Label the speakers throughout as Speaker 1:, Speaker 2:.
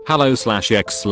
Speaker 1: Hello/x/.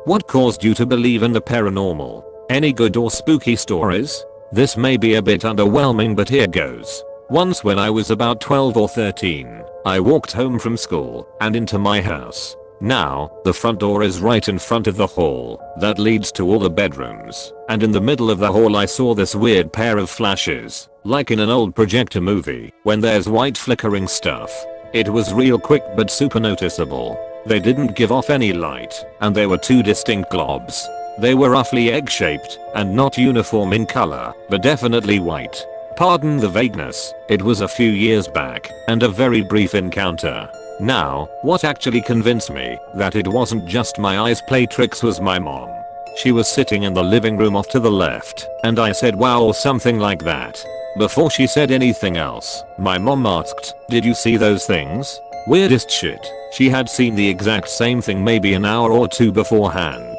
Speaker 1: What caused you to believe in the paranormal? Any good or spooky stories? This may be a bit underwhelming, but here goes. Once when I was about 12 or 13, I walked home from school and into my house. Now, the front door is right in front of the hall that leads to all the bedrooms, and in the middle of the hall I saw this weird pair of flashes, like in an old projector movie when there's white flickering stuff. It was real quick but super noticeable. They didn't give off any light, and they were two distinct globs. They were roughly egg-shaped and not uniform in color, but definitely white. Pardon the vagueness, it was a few years back and a very brief encounter. Now, what actually convinced me that it wasn't just my eyes play tricks was my mom. She was sitting in the living room off to the left, and I said wow or something like that. Before she said anything else, my mom asked, "Did you see those things?" Weirdest shit. She had seen the exact same thing maybe an hour or two beforehand.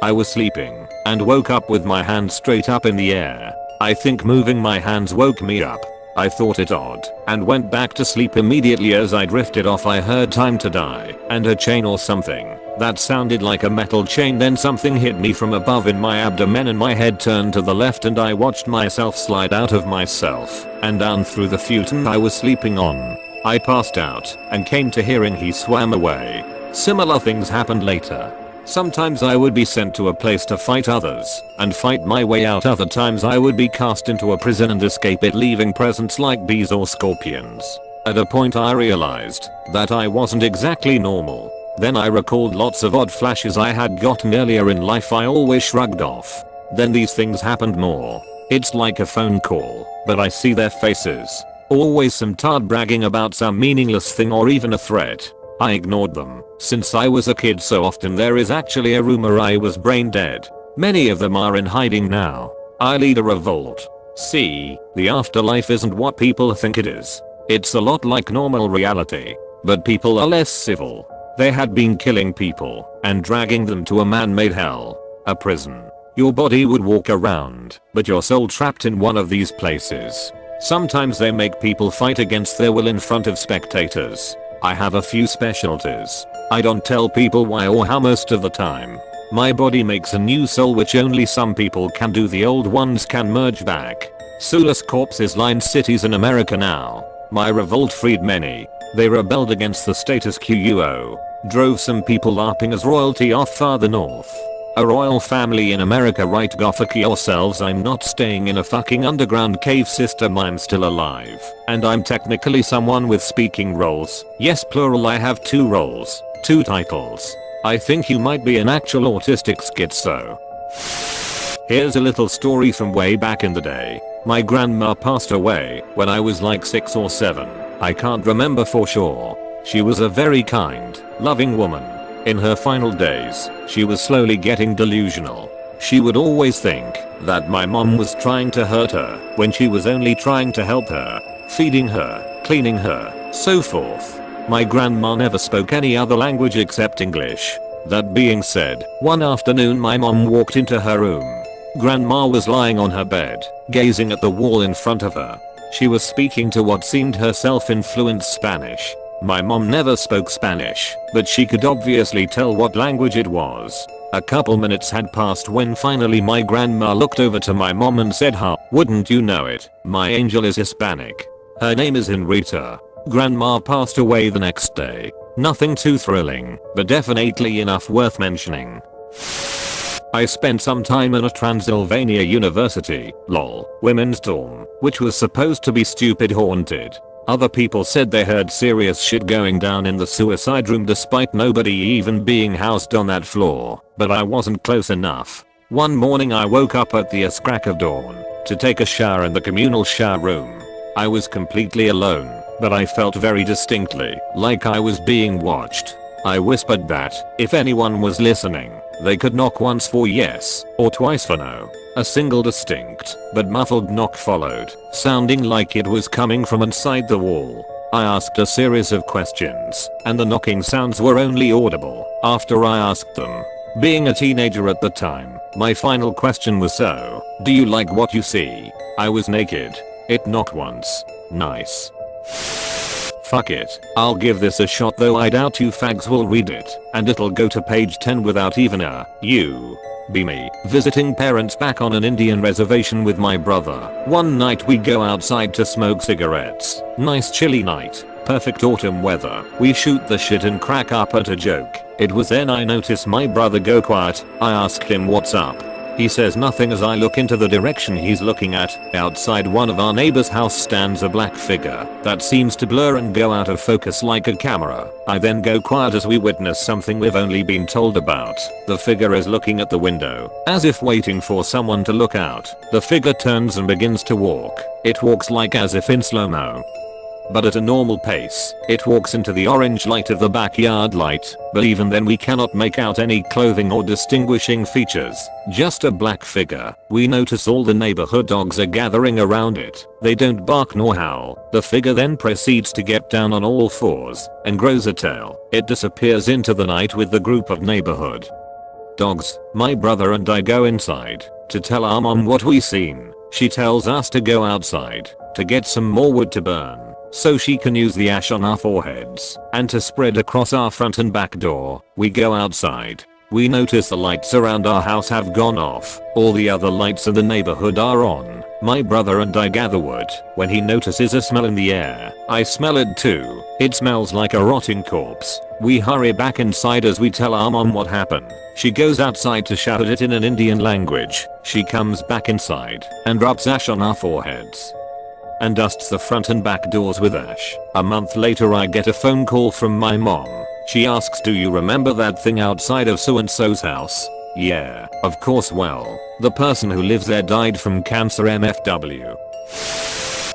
Speaker 1: I was sleeping and woke up with my hands straight up in the air. I think moving my hands woke me up. I thought it odd and went back to sleep immediately. As I drifted off I heard "Time to Die" and a chain or something that sounded like a metal chain. Then something hit me from above in my abdomen and my head turned to the left and I watched myself slide out of myself and down through the futon I was sleeping on. I passed out and came to hearing he swam away. Similar things happened later. Sometimes I would be sent to a place to fight others and fight my way out. Other times I would be cast into a prison and escape it, leaving presents like bees or scorpions. At a point I realized that I wasn't exactly normal. Then I recalled lots of odd flashes I had gotten earlier in life I always shrugged off. Then these things happened more. It's like a phone call, but I see their faces. Always some tard bragging about some meaningless thing or even a threat. I ignored them since I was a kid, so often there is actually a rumor I was brain dead. Many of them are in hiding now. I lead a revolt. See, the afterlife isn't what people think it is. It's a lot like normal reality, but people are less civil. They had been killing people and dragging them to a man-made hell, a prison. Your body would walk around, but your soul trapped in one of these places. Sometimes they make people fight against their will in front of spectators. I have a few specialties. I don't tell people why or how most of the time. My body makes a new soul which only some people can do. The old ones can merge back. Soulless corpses line cities in America now. My revolt freed many. They rebelled against the status quo. Drove some people LARPing as royalty off farther north. A royal family in America, right? Go fuck yourselves. I'm not staying in a fucking underground cave, system. I'm still alive. And I'm technically someone with speaking roles. Yes, plural. I have 2 roles. 2 titles. I think you might be an actual autistic schizo. Here's a little story from way back in the day. My grandma passed away when I was like 6 or 7. I can't remember for sure. She was a very kind, loving woman. In her final days, she was slowly getting delusional. She would always think that my mom was trying to hurt her when she was only trying to help her, feeding her, cleaning her, so forth. My grandma never spoke any other language except English. That being said, one afternoon my mom walked into her room. Grandma was lying on her bed, gazing at the wall in front of her. She was speaking to what seemed herself in fluent Spanish. My mom never spoke Spanish, but she could obviously tell what language it was. A couple minutes had passed when finally my grandma looked over to my mom and said, "Huh, wouldn't you know it, my angel is Hispanic. Her name is Henrita." Grandma passed away the next day. Nothing too thrilling, but definitely enough worth mentioning. I spent some time in a Transylvania University, lol, women's dorm, which was supposed to be stupid haunted. Other people said they heard serious shit going down in the suicide room despite nobody even being housed on that floor, but I wasn't close enough. One morning I woke up at the crack of dawn to take a shower in the communal shower room. I was completely alone, but I felt very distinctly like I was being watched. I whispered that if anyone was listening, they could knock once for yes, or twice for no. A single distinct but muffled knock followed, sounding like it was coming from inside the wall. I asked a series of questions, and the knocking sounds were only audible after I asked them. Being a teenager at the time, my final question was, "So, do you like what you see?" I was naked. It knocked once. Nice. Fuck it, I'll give this a shot, though I doubt you fags will read it, and it'll go to page 10 without even a you. Be me, visiting parents back on an Indian reservation with my brother. One night we go outside to smoke cigarettes. Nice chilly night. Perfect autumn weather. We shoot the shit and crack up at a joke. It was then I notice my brother go quiet. I asked him what's up. He says nothing as I look into the direction he's looking at. Outside one of our neighbor's house stands a black figure that seems to blur and go out of focus like a camera. I then go quiet as we witness something we've only been told about. The figure is looking at the window, as if waiting for someone to look out. The figure turns and begins to walk. It walks like as if in slow-mo, but at a normal pace. It walks into the orange light of the backyard light, but even then we cannot make out any clothing or distinguishing features, just a black figure. We notice all the neighborhood dogs are gathering around it. They don't bark nor howl. The figure then proceeds to get down on all fours and grows a tail. It disappears into the night with the group of neighborhood dogs. My brother and I go inside to tell our mom what we seen. She tells us to go outside to get some more wood to burn, so she can use the ash on our foreheads and to spread across our front and back door. We go outside. We notice the lights around our house have gone off. All the other lights in the neighborhood are on. My brother and I gather wood when he notices a smell in the air. I smell it too. It smells like a rotting corpse. We hurry back inside as we tell our mom what happened. She goes outside to shout it in an Indian language. She comes back inside and rubs ash on our foreheads and dusts the front and back doors with ash. A month later I get a phone call from my mom. She asks, do you remember that thing outside of so and so's house? Yeah, of course. Well, the person who lives there died from cancer MFW.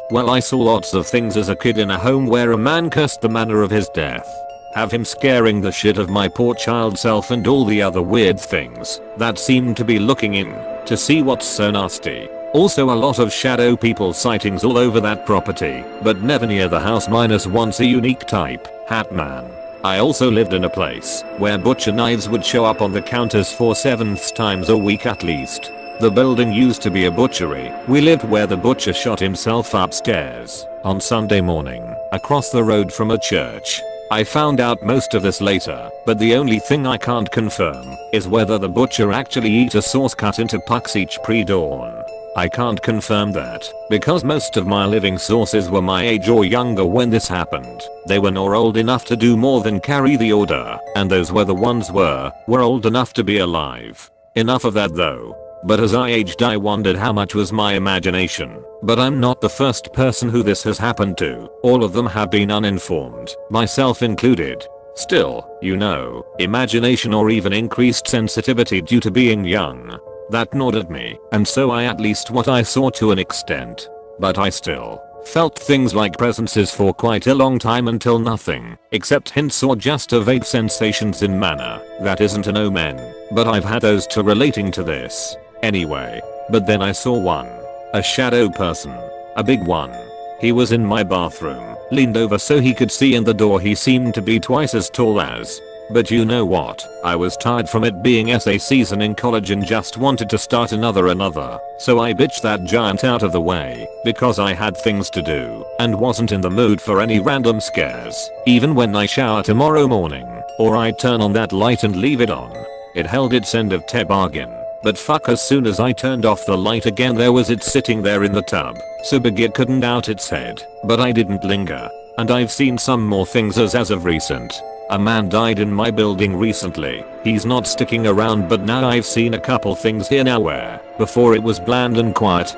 Speaker 1: Well, I saw lots of things as a kid in a home where a man cursed the manner of his death. Have him scaring the shit of my poor child self and all the other weird things that seemed to be looking in to see what's so nasty. Also a lot of shadow people sightings all over that property, but never near the house minus once a unique type, Hat Man. I also lived in a place where butcher knives would show up on the counters for 7th times a week at least. The building used to be a butchery. We lived where the butcher shot himself upstairs on Sunday morning across the road from a church. I found out most of this later, but the only thing I can't confirm is whether the butcher actually eat a sauce cut into pucks each pre-dawn. I can't confirm that, because most of my living sources were my age or younger when this happened. They were not old enough to do more than carry the order, and those were the ones were old enough to be alive. Enough of that though. But as I aged I wondered how much was my imagination. But I'm not the first person who this has happened to. All of them have been uninformed, myself included. Still, you know, imagination or even increased sensitivity due to being young. That gnawed at me, and so I at least what I saw to an extent. But I still felt things like presences for quite a long time until nothing, except hints or just a vague sensations in manner. That isn't an omen, but I've had those to relating to this. Anyway, but then I saw one. A shadow person. A big one. He was in my bathroom, leaned over so he could see in the door. He seemed to be twice as tall as. But you know what? I was tired from it being essay season in college and just wanted to start another. So I bitched that giant out of the way because I had things to do and wasn't in the mood for any random scares. Even when I shower tomorrow morning, or I turn on that light and leave it on, it held its end of bargain. But fuck, as soon as I turned off the light again there was it sitting there in the tub. So big it couldn't out its head. But I didn't linger. And I've seen some more things as of recent. A man died in my building recently. He's not sticking around, but now I've seen a couple things here now where before it was bland and quiet.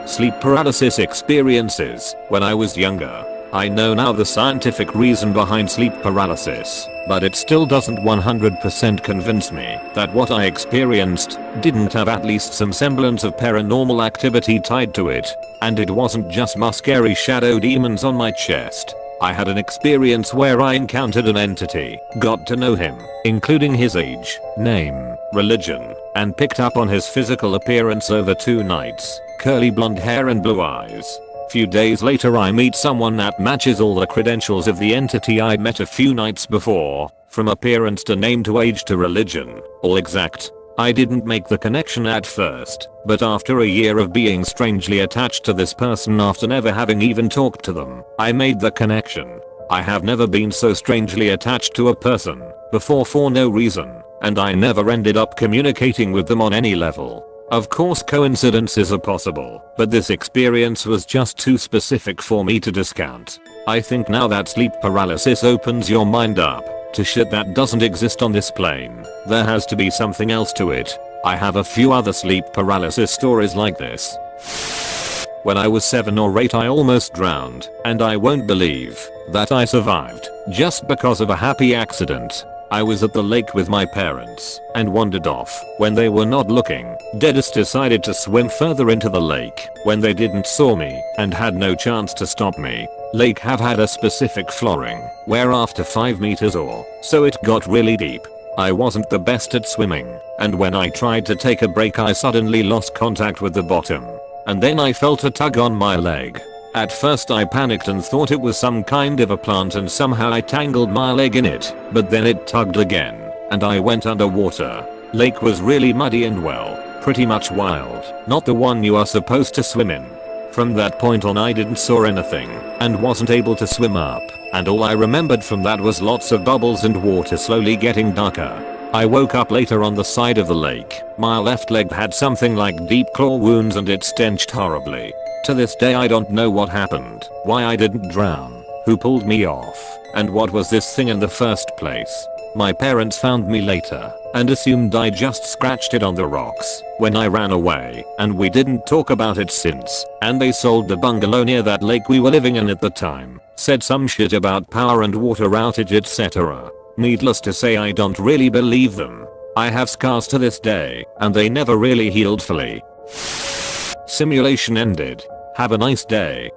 Speaker 1: Sleep paralysis experiences. When I was younger, I know now the scientific reason behind sleep paralysis, but it still doesn't 100% convince me that what I experienced didn't have at least some semblance of paranormal activity tied to it, and it wasn't just my scary shadow demons on my chest. I had an experience where I encountered an entity, got to know him, including his age, name, religion, and picked up on his physical appearance over 2 nights. Curly blonde hair and blue eyes. Few days later I meet someone that matches all the credentials of the entity I'd met a few nights before, from appearance to name to age to religion, all exact. I didn't make the connection at first, but after a year of being strangely attached to this person after never having even talked to them, I made the connection. I have never been so strangely attached to a person before for no reason, and I never ended up communicating with them on any level. Of course coincidences are possible, but this experience was just too specific for me to discount. I think now that sleep paralysis opens your mind up to shit that doesn't exist on this plane. There has to be something else to it. I have a few other sleep paralysis stories like this. When I was 7 or 8 I almost drowned, and I won't believe that I survived just because of a happy accident. I was at the lake with my parents and wandered off when they were not looking. Deadest decided to swim further into the lake when they didn't saw me and had no chance to stop me. Lake have had a specific flooring where after 5 meters or so it got really deep. I wasn't the best at swimming, and when I tried to take a break I suddenly lost contact with the bottom. And then I felt a tug on my leg. At first I panicked and thought it was some kind of a plant and somehow I tangled my leg in it, but then it tugged again, and I went underwater. Lake was really muddy and well, pretty much wild, not the one you are supposed to swim in. From that point on I didn't saw anything, and wasn't able to swim up, and all I remembered from that was lots of bubbles and water slowly getting darker. I woke up later on the side of the lake. My left leg had something like deep claw wounds and it stenched horribly. To this day I don't know what happened, why I didn't drown, who pulled me off, and what was this thing in the first place. My parents found me later and assumed I just scratched it on the rocks when I ran away, and we didn't talk about it since, and they sold the bungalow near that lake we were living in at the time, said some shit about power and water outage etc. Needless to say I don't really believe them. I have scars to this day, and they never really healed fully. Simulation ended. Have a nice day.